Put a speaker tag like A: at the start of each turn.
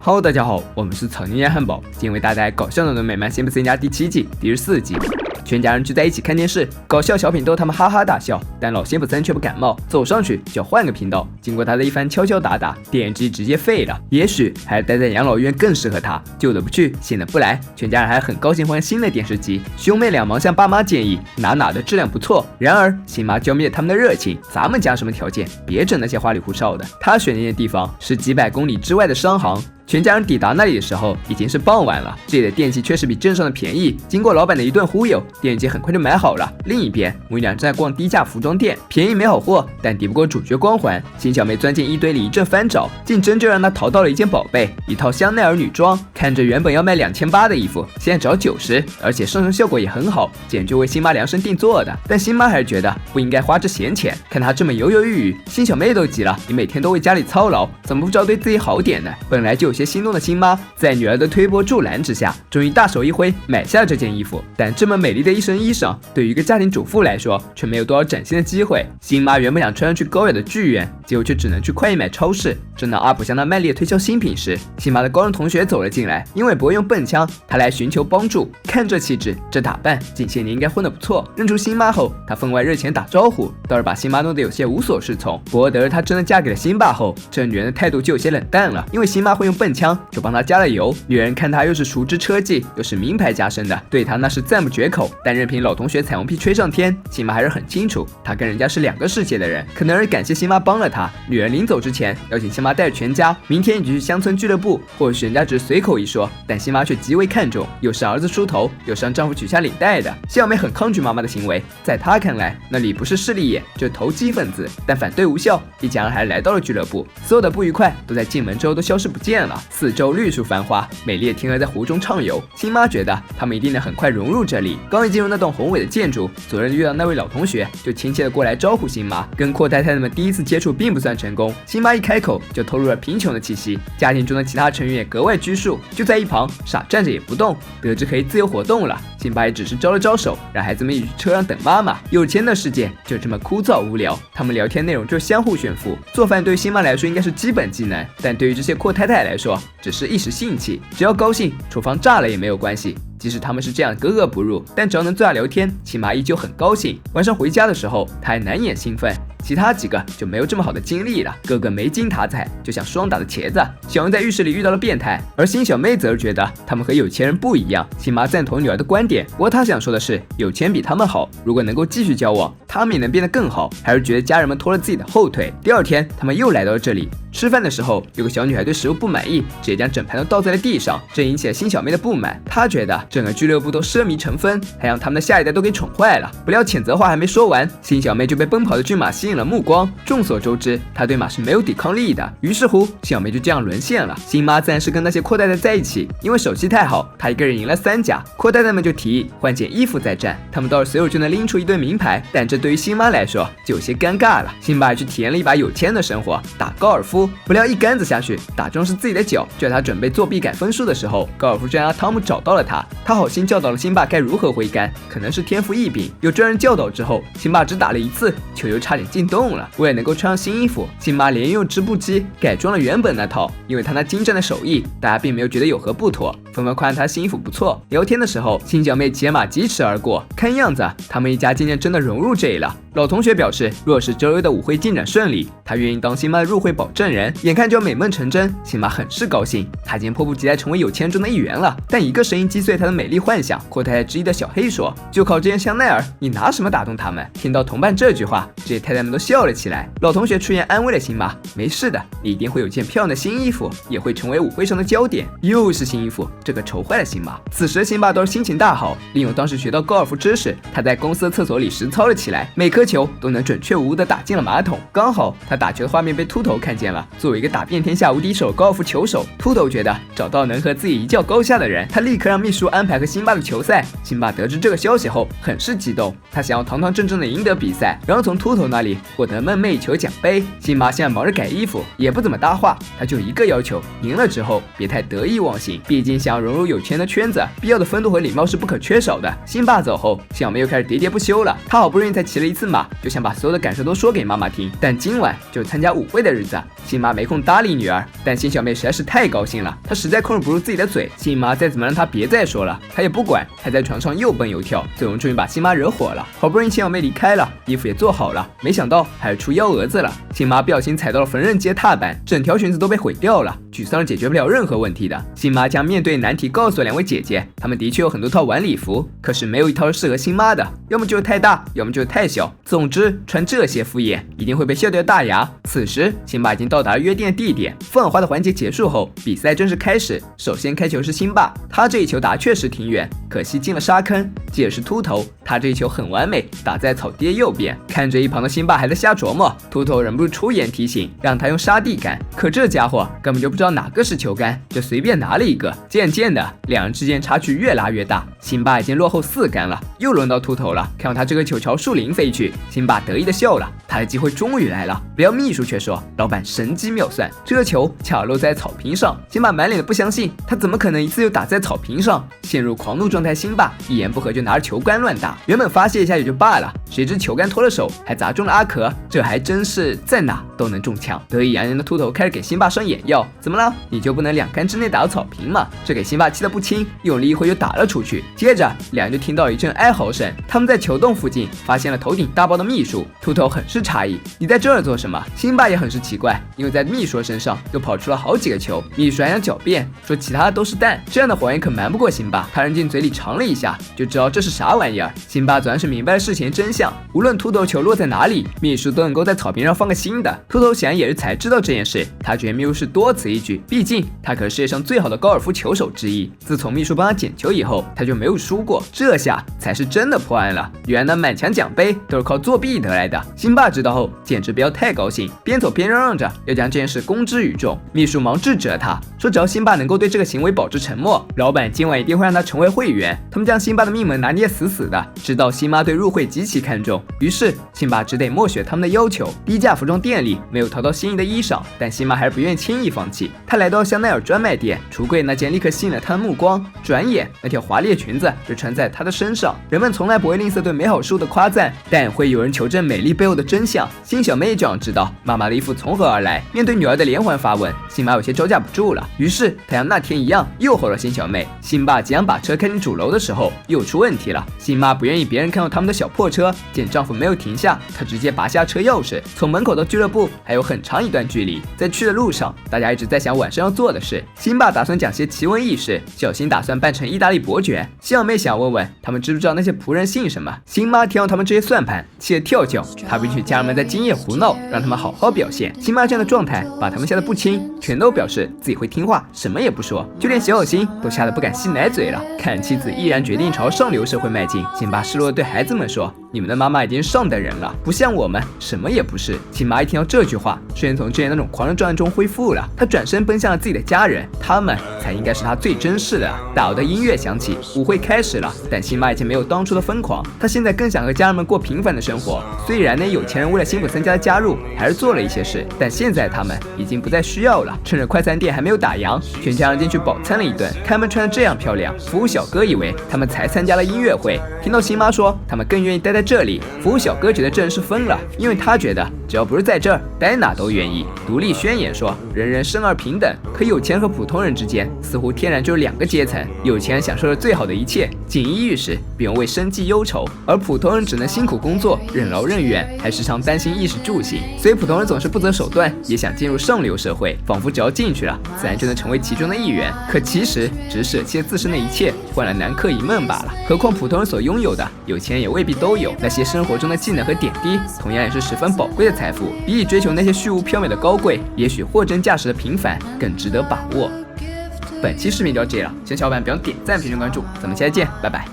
A: Hello， 大家好，我们是草泥鸭汉堡，今天为大家带来搞笑的美漫辛普森家第7季第14集。全家人聚在一起看电视，搞笑小品逗他们哈哈大笑，但老辛普森却不感冒，走上去就要换个频道。经过他的一番敲敲打打，电视机直接废了。也许还是待在养老院更适合他，旧的不去，新的不来。全家人还很高兴换新的电视机。兄妹俩忙向爸妈建议，哪的质量不错。然而新妈浇灭他们的热情，咱们加什么条件？别整那些花里胡哨的。他选定的地方是几百公里之外的商行。全家人抵达那里的时候已经是傍晚了，这里的电器确实比镇上的便宜。经过老板的一顿忽悠，电视机很快就买好了。另一边，母女俩正在逛低价服装店，便宜没好货，但抵不过主角光环。新小妹钻进一堆里一阵翻找，竟真就让她淘到了一件宝贝，一套香奈儿女装。看着原本要卖2800的衣服，现在只要90，而且上身效果也很好，简直为新妈量身定做的。但新妈还是觉得不应该花这闲钱。看她这么犹犹豫豫，新小妹都急了，你每天都为家里操劳，怎么不知道对自己好点呢？本来就有些心动的新妈，在女儿的推波助澜之下，终于大手一挥买下了这件衣服。但这么美丽的一身衣裳，对于一个家庭主妇来说，却没有多少展现的机会。新妈原本想穿上去高雅的剧院，结果却只能去快易买超市。正当阿普向她卖力推销新品时，新妈的高中同学走了进来，因为不会用笨枪，他来寻求帮助。看这气质，这打扮，近些年应该混得不错。认出新妈后，他分外热情打招呼，倒是把新妈弄得有些无所适从。不过得知她真的嫁给了新爸后，这女人的态度就有些冷淡了，因为新妈会用笨枪，就帮她加了油。女人看她又是熟知车技，又是名牌加身的，对她那是赞不绝口。但任凭老同学彩虹屁吹上天，新妈还是很清楚，她跟人家是2个世界的人。可能是感谢新妈帮了她，女人临走之前邀请新妈带着全家明天一起去乡村俱乐部。或许人家只是随口一说，但新妈却极为看重，又是儿子梳头，又是让丈夫取下领带的。小妹很抗拒妈妈的行为，在她看来，那里不是势利眼，就是投机分子。但反对无效，一家人还是来到了俱乐部，所有的不愉快都在进门之后都消失不见了。四周绿树繁花，美丽的天鹅在湖中畅游。新妈觉得他们一定能很快融入这里。刚一进入那栋宏伟的建筑，左人遇到那位老同学，就亲切的过来招呼新妈。跟阔太太们第一次接触并不算成功，新妈一开口就透露了贫穷的气息。家庭中的其他成员也格外拘束，就在一旁傻站着也不动。得知可以自由活动了，辛巴也只是招了招手，让孩子们一起去车上等妈妈。有钱的世界就这么枯燥无聊，他们聊天内容就相互炫富。做饭对于辛巴来说应该是基本技能，但对于这些阔太太来说，只是一时兴起，只要高兴，厨房炸了也没有关系。即使他们是这样格格不入，但只要能坐下聊天，辛巴依旧很高兴。晚上回家的时候，他还难掩兴奋。其他几个就没有这么好的经历了，个个没精打采，就像霜打的茄子。小荣在浴室里遇到了变态，而新小妹则是觉得他们和有钱人不一样。新妈赞同女儿的观点，不过她想说的是，有钱比他们好，如果能够继续交往，他们也能变得更好。还是觉得家人们拖了自己的后腿。第二天，他们又来到了这里。吃饭的时候，有个小女孩对食物不满意，直接将整盘都倒在了地上，这引起了新小妹的不满。她觉得整个俱乐部都奢靡成风，还让他们的下一代都给宠坏了。不料谴责话还没说完，新小妹就被奔跑的骏马吸引了目光。众所周知，她对马是没有抵抗力的。于是乎，小妹就这样沦陷了。新妈暂时跟那些阔太太在一起，因为手气太好，她一个人赢了3甲。阔太太们就提议换件衣服再战，他们倒是随手就能拎出一堆名牌，但这对于新妈来说就有些尴尬了。新妈还去体验了一把有钱的生活，打高尔夫。不料一杆子下去，打中是自己的脚。就在他准备作弊改分数的时候，高尔夫专家汤姆找到了他。他好心教导了辛巴该如何挥杆，可能是天赋异禀。有专人教导之后，辛巴只打了1次，球就差点进洞了。为了能够穿上新衣服，辛巴连用织布机改装了原本那套。因为他那精湛的手艺，大家并没有觉得有何不妥，纷纷夸他新衣服不错。聊天的时候，新小妹骑马疾驰而过，看样子他们一家渐渐真的融入这里了。老同学表示，若是周日的舞会进展顺利，他愿意当辛巴的入会保证人。眼看就要美梦成真，辛巴很是高兴，他已经迫不及待成为有钱中的一员了。但一个声音击碎他的美丽幻想。阔太太之一的小黑说：“就靠这件香奈儿，你拿什么打动他们？”听到同伴这句话，这些太太们都笑了起来。老同学出言安慰了辛巴：“没事的，你一定会有件漂亮的新衣服，也会成为舞会上的焦点。”又是新衣服，这个愁坏了辛巴。此时辛巴倒是心情大好，利用当时学到高尔夫知识，他在公司的厕所里实操了起来，每颗球都能准确无误地打进了马桶。刚好他打球的画面被秃头看见了。作为一个打遍天下无敌手高尔夫球手，秃头觉得找到能和自己一较高下的人，他立刻让秘书安排和辛巴的球赛。辛巴得知这个消息后很是激动，他想要堂堂正正的赢得比赛，然后从秃头那里里获得梦寐以求奖杯。辛巴现在忙着改衣服，也不怎么搭话，他就一个要求：赢了之后别太得意忘形，毕竟想要融入有钱的圈子，必要的风度和礼貌是不可缺少的。辛巴走后，小妹又开始喋喋不休了。她好不容易才骑了一次马，就想把所有的感受都说给妈妈听，但今晚就是参加舞会的日子，辛巴没空搭理女儿。但辛小妹实在是太高兴了，她实在控制不住自己的嘴，辛巴再怎么让她别再说了，她也不管，还在床上又蹦又跳，最终终于把辛巴惹火了。好不容易辛小妹离开了，衣服也做好了，没想到还是出幺蛾子了。辛巴不小心踩到了缝纫机的踏板，整条裙子都被毁掉了。沮丧是解决不了任何问题的，辛巴将面对难题告诉了两位姐姐，她们的确有很多套晚礼服，可是没有一套是适合辛巴的，要么就是太大，要么就是太小，总之穿这些敷衍一定会被笑掉大牙。此时辛巴已经到达了约定的地点，放花的环节结束后，比赛正式开始。首先开球是辛巴，他这一球打确实挺远，可惜进了沙坑。接着是秃头，他这一球很完美，打在草地的右边。看着一旁的辛巴还在瞎琢磨，秃头忍不住出言提醒，让他用沙地杆，可这家伙根本就不知道哪个是球杆，就随便拿了一个。渐渐的，两人之间差距越拉越大，辛巴已经落后4杆了。又轮到秃头了，看到他这个球朝树林飞去，辛巴得意的笑了，他的机会终于来了。不料秘书却说，老板神机妙算，这个球恰好落在草坪上。辛巴满脸的不相信，他怎么可能一次就打在草坪上？陷入狂怒状态，辛巴一言不合就拿着球杆乱打，原本发泄一下也就罢了，谁知球杆脱了手，还砸中了阿可，这还真是在哪都能中枪。得意洋洋的秃头开始给辛巴上眼药，怎么了？你就不能2杆之内打到草坪吗？这给辛巴气得不轻，用力一挥就打了出去。接着两人就听到一阵哀嚎声，他们在球洞附近发现了头顶大包的秘书。秃头很是诧异，你在这儿做什么？辛巴也很是奇怪，因为在秘书身上又跑出了好几个球，秘书还想狡辩说其他的都是蛋，这样的谎言可瞒不过辛巴。他扔进嘴里尝了一下，就知道这是啥玩意儿。辛巴总算是明白了事情真相，无论秃头球落在哪里，秘书都能够在草坪上放个新的。秃头显然也是才知道这件事，他觉得秘书是多此一举，毕竟他可是世界上最好的高尔夫球手之一。自从秘书帮他捡球以后，他就没有输过，这下才是真的破案了。原来那满墙奖杯都是靠作弊得来的。辛巴知道后简直不要太高兴，边走边嚷嚷着要将这件事公之于众。秘书忙制止了他，说只要辛巴能够对这个行为保持沉默，老板今晚一定会让他成为会员。他们将辛巴的命门拿捏死死的，知道辛巴对入会极其看重，于是辛巴只得默许他们的要求。低价服装店里没有淘到心仪的衣裳，但辛巴还是不愿意轻易放弃。他来到香奈儿专卖店，橱柜那件立刻吸引了他的目光，转眼那条华丽的裙子就穿在他的身上。人们从来不会吝啬对美好事物的夸赞，但会有人求证美丽背后的真相。辛小妹就想知道妈妈的衣服从何而来。面对女儿的连环发问，辛巴有些招架不住了，于是他像那天一样诱惑了辛小妹。辛巴即将把车开进主楼的时候，又出问题了。辛妈不愿意别人看到他们的小破车，见丈夫没有停下，她直接拔下车钥匙，从门口到俱乐部还有很长一段距离。在去的路上，大家一直在想晚上要做的事。辛巴打算讲些奇闻异事，小新打算扮成意大利伯爵。辛小妹想问问他们知不知道那些仆人姓什么。辛妈听到他们这些算盘，气得跳脚，她允许家人们在今夜胡闹，让他们好好表现。辛妈这样的状态把他们吓得不轻，全都表示自己会听话，什么也不说，就连小新都吓得不敢吸奶嘴了。看妻子毅然决定朝上流社会迈进，辛巴失落地对孩子们说，你们的妈妈已经是上等人了，不像我们什么也不是。辛妈一听到这句话，瞬间从之前那种狂热状态中恢复了，他转身奔向了自己的家人，他们才应该是他最珍视的。大摇的音乐响起，舞会开始了，但辛巴已经没有当初的疯狂，他现在更想和家人们过平凡的生活。虽然那有钱人为了辛普森家的加入还是做了一些事，但现在他们已经不再需要了。趁着快餐店还没有打烊，全家人进去饱餐了一顿。他们穿得这样漂亮，服务小哥以为他们才参加了音乐会。听到辛妈说他们更愿意待在这里，服务小哥觉得这人是疯了，因为他觉得只要不是在这儿，待哪都愿意。独立宣言说人人生而平等，可有钱和普通人之间似乎天然就有2个阶层，有钱人享受着最好的一切，锦衣玉食，不用为生计忧愁，而普通人只能辛苦工作，任劳任怨，还时常担心衣食住行。所以普通人总是不择手段，也想进入上流社会，仿佛只要进去了，自然就能成为其中的一员。可其实只是舍弃了自身的一切，换了南柯一梦罢了。何况普通人所拥有的，有钱人也未必都有。那些生活中的技能和点滴，同样也是十分宝贵的财富，比起追求那些虚无缥缈的高贵，也许货真价实的平凡更值得把握。本期视频就到这里了，希望小伙伴别忘点赞、评论、关注，咱们下期见，拜拜。